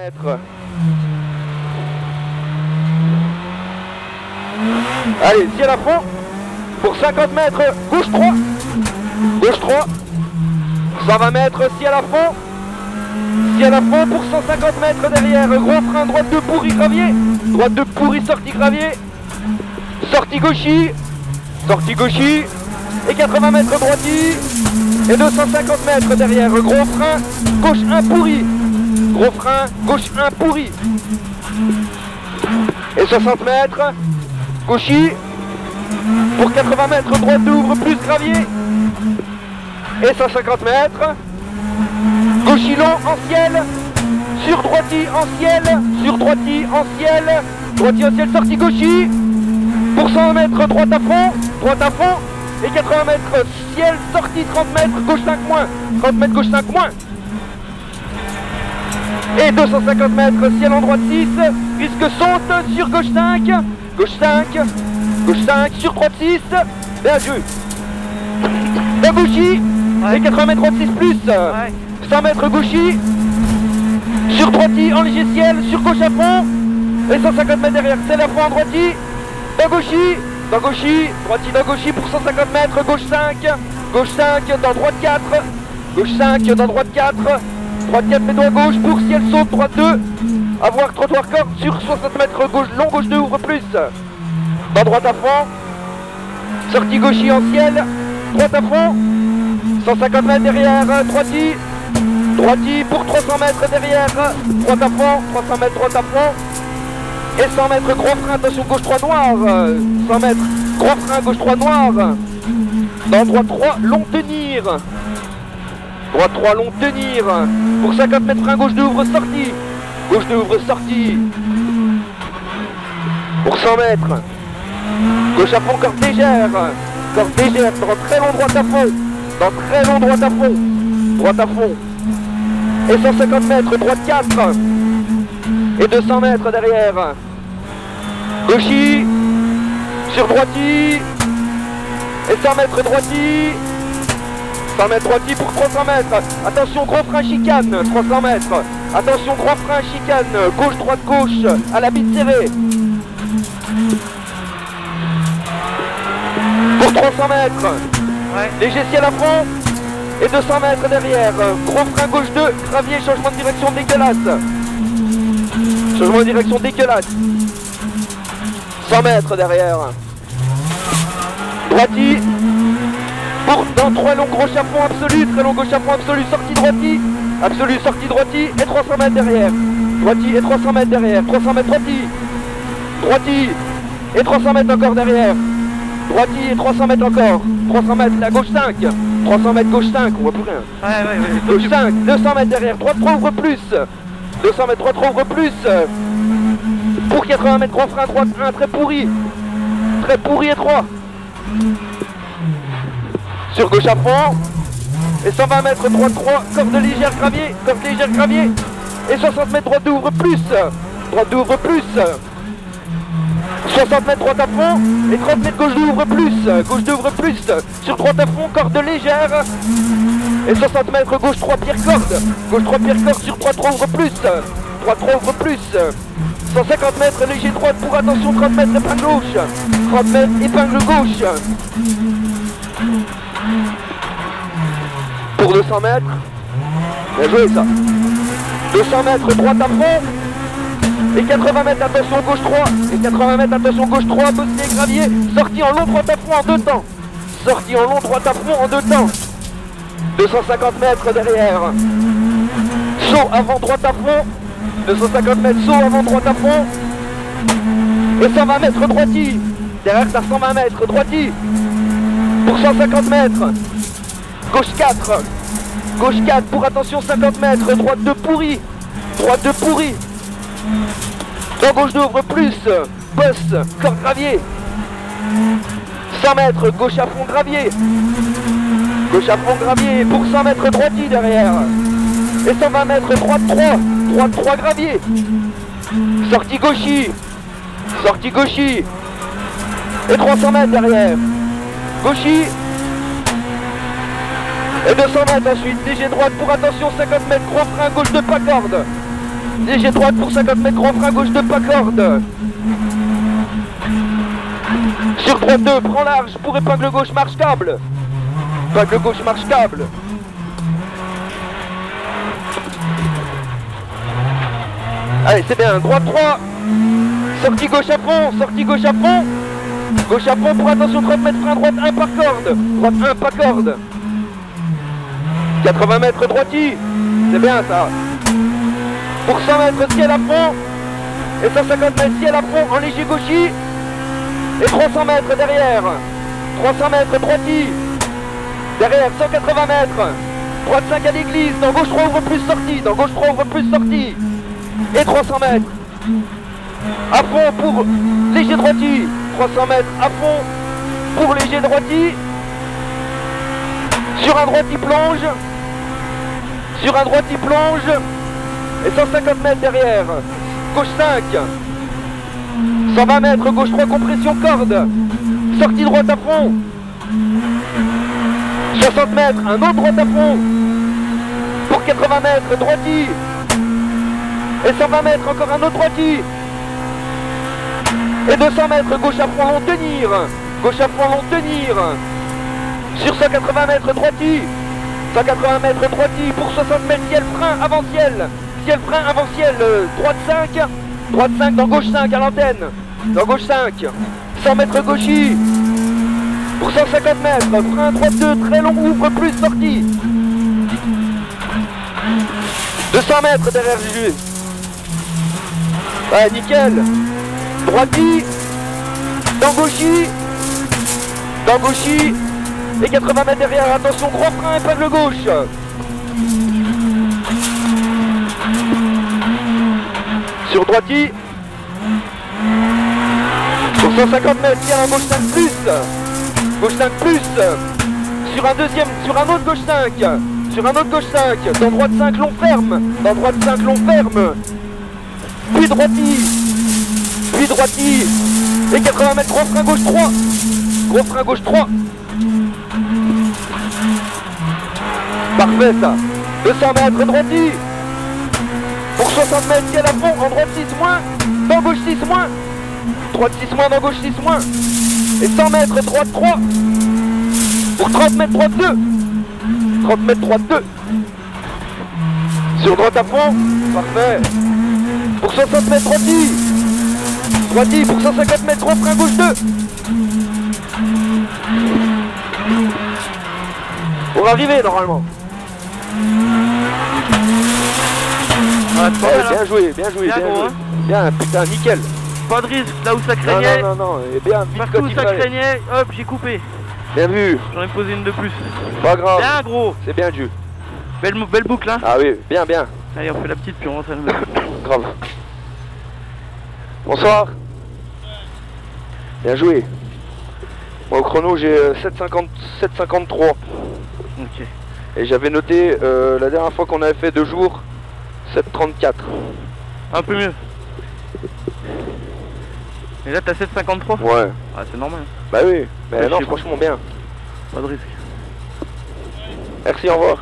mètres. Allez, ciel à fond. Pour 50 mètres, gauche 3. Gauche 3. 120 mètres, ciel à fond. Ciel à fond pour 150 mètres derrière. Gros frein, droite de pourri gravier. Droite de pourri, sortie gravier. Sortie gauchie. Sortie gauchie. Et 80 mètres droitie. Et 250 mètres derrière. Gros frein, gauche 1 pourri. Gros frein, gauche 1 pourri. Et 60 mètres. Gauchie. Pour 80 mètres, droite d'ouvre plus gravier. Et 150 mètres. Gauchie long en ciel. Sur droitie en ciel. Sur droitie en ciel. Droitie en ciel, sortie gauchie. Pour 100 mètres, droite à fond. Droite à fond. Et 80 mètres, ciel, sortie 30 mètres, gauche 5 moins. 30 mètres, gauche 5 moins. Et 250 mètres, ciel en droite 6. Risque saute sur gauche 5. Gauche 5. Gauche 5 sur droite 6. Bien joué. La gauchie. Ouais. Et 80 mètres droite 6 plus. Ouais. 100 mètres gauchie. Sur droitie en léger ciel. Sur gauche à fond. Et 150 mètres derrière. C'est la fois en droitie. Dans gauchie. Dans gauchie. Droitie dans gauchie pour 150 mètres. Gauche 5. Gauche 5 dans droite 4. Gauche 5 dans droite 4. Droite 4 mais droit gauche pour ciel saute. Droite 2. Avoir trottoir corde sur 60 mètres. Gauche long. Gauche 2 ouvre plus. Dans droite à fond. Sortie gauchie en ciel. Droite à fond. 150 mètres derrière. Droitie. Droitie pour 300 mètres derrière. Droite à fond. 300 mètres droite à fond. Et 100 mètres gros frein. Attention gauche 3 noir. 100 mètres gros frein gauche 3 noir. Dans droite 3 long tenir. Droite 3 long tenir. Pour 50 mètres frein gauche 2 ouvre sortie. Gauche 2 ouvre sortie. Pour 100 mètres. Gauche à fond, corde légère. Corde légère, dans très long droite à fond. Dans très long droite à fond. Droite à fond. Et 150 mètres, droite 4. Et 200 mètres derrière. Gauchie. Sur droitie. Et 100 mètres droitie. 100 mètres droitie pour 300 mètres. Attention, gros frein chicane. 300 mètres. Attention, gros frein chicane. Gauche, droite, gauche. À la bite serrée. Pour 300 mètres. Ouais. Léger ciel à fond. Et 200 mètres derrière. Gros frein gauche 2. Gravier, changement de direction dégueulasse. Changement de direction dégueulasse. 100 mètres derrière. Droitie. Pour dans 3 longs gros chapon absolu. Très long gauche chapon absolu. Sortie droitie. Absolu, sortie droitie. Et 300 mètres derrière. Droitie et 300 mètres derrière. 300 mètres droitie. Droitie. Et 300 mètres encore derrière. Droitie et 300 mètres encore. 300 mètres, la gauche 5. 300 mètres gauche 5, on voit plus rien. Ouais. Gauche 5, 200 mètres derrière. Droite 3 ouvre plus. 200 mètres, droite 3 ouvre plus. Pour 80 mètres, gros frein, droite 1, très pourri. Très pourri et 3. Sur gauche à fond. Et 120 mètres, droite 3, corde légère gravier. Corde légère gravier. Et 60 mètres, droite 2 ouvre plus. Droite 2 ouvre plus. 60 mètres droite à fond et 30 mètres gauche 2 ouvre plus. Gauche 2 ouvre plus. Sur droite à fond, corde légère. Et 60 mètres gauche 3 pierre corde. Gauche 3 pierre corde sur droite 3 ouvre plus. Droite 3 ouvre plus. 150 mètres léger droite pour attention 30 mètres épingle gauche. 30 mètres épingle gauche. Pour 200 mètres. Bien joué ça. 200 mètres droite à fond. Et 80 mètres, attention gauche 3. Et 80 mètres, attention gauche 3. Bossé gravier. Sortie en long droite à fond en 2 temps. Sortie en long droite à fond en 2 temps. 250 mètres derrière. Saut avant droite à fond. 250 mètres, saut avant droite à fond. Et 120 mètres droitie. Derrière ça 120 mètres droitie. Pour 150 mètres. Gauche 4. Gauche 4 pour attention 50 mètres. Droite 2 pourri. Droite 2 pourri. Dans gauche 2 ouvre plus. Bosse. Corde gravier. 100 mètres. Gauche à fond gravier. Gauche à fond gravier. Pour 100 mètres droitie derrière. Et 120 mètres droite 3. Droite 3 gravier. Sortie gauchie. Sortie gauchie. Et 300 mètres derrière. Gauchie. Et 200 mètres ensuite, léger droite pour attention, 50 mètres, gros frein, gauche de pas corde. Léger droite pour 50 mètres, gros frein gauche 2, pas corde. Sur droite 2, prends large pour épingle gauche, marche câble. Épingle gauche, marche câble. Allez, c'est bien, droite 3. Sortie gauche à fond, sortie gauche à fond. Gauche à fond pour attention 30 mètres, frein droite 1 par corde. Droite 1 pas corde. 80 mètres droiti. C'est bien ça. Pour 100 mètres ciel à fond. Et 150 mètres ciel à fond en léger gauchi. Et 300 mètres derrière. 300 mètres droiti. Derrière 180 mètres. Droite 5 à l'église. Dans gauche 3 ouvre plus sortie. Dans gauche 3 ouvre plus sortie. Et 300 mètres. À fond pour léger droiti. 300 mètres à fond pour léger droiti. Sur un droiti plonge. Sur un droiti plonge. Et 150 mètres derrière. Gauche 5. 120 mètres, gauche 3, compression corde. Sortie droite à fond. 60 mètres, un autre droite à fond. Pour 80 mètres, droiti. Et 120 mètres, encore un autre droiti. Et 200 mètres, gauche à fond, long tenir. Gauche à fond, long tenir. Sur 180 mètres, droiti. 180 mètres, droiti. Pour 60 mètres, ciel, frein, avant ciel. Ciel, frein, avant ciel. Droite 5. Droite 5, dans gauche 5 à l'antenne. Dans gauche 5. 100 mètres gauchi. Pour 150 mètres. Frein, droite 2, très long, ouvre plus, sortie. 200 mètres derrière Juju. Ouais, nickel. Droiti. Dans gauchi. Dans gauchi. Et 80 mètres derrière. Attention, gros frein, épingle gauche. Sur droiti. Pour 150 mètres, tiens, en gauche 5 plus. Gauche 5 plus. Sur un deuxième, sur un autre gauche 5. Sur un autre gauche 5. Dans droite 5, long ferme. Dans droite 5, long ferme. Puis droiti. Puis droiti. Et 80 mètres, gros frein gauche 3. Gros frein gauche 3. Parfait ça. 200 mètres, droiti. Pour 60 mètres, ciel à fond, en droite 6 moins, dans gauche 6 moins, droite 6 moins, dans gauche 6 moins, et 100 mètres, droite 3, pour 30 mètres, droite 2, 30 mètres, droite 2, sur droite à fond, parfait, pour 60 mètres, droiti, droiti, pour 150 mètres, gros frein gauche 2, pour arriver normalement. Ouais, bien joué, bien joué, bien joué. Hein. Bien, putain, nickel. Pas de risque, là où ça craignait. Non, et bien, vite Partout où il ça fallait. craignait, hop, j'ai coupé. Bien vu. J'en ai posé une de plus. Pas grave. Bien gros. C'est bien Dieu. Belle boucle hein. Ah oui, bien. Allez, on fait la petite puis on rentre à la maison. Grave. Bonsoir. Bien joué. Moi au chrono j'ai 7,53. Ok. Et j'avais noté la dernière fois qu'on avait fait 2 jours 7,34. Un peu mieux. Et là t'as 7,53. Ouais. Ah c'est normal. Bah oui, mais Ouais, non je sais franchement bien. Pas de risque. Merci, au revoir.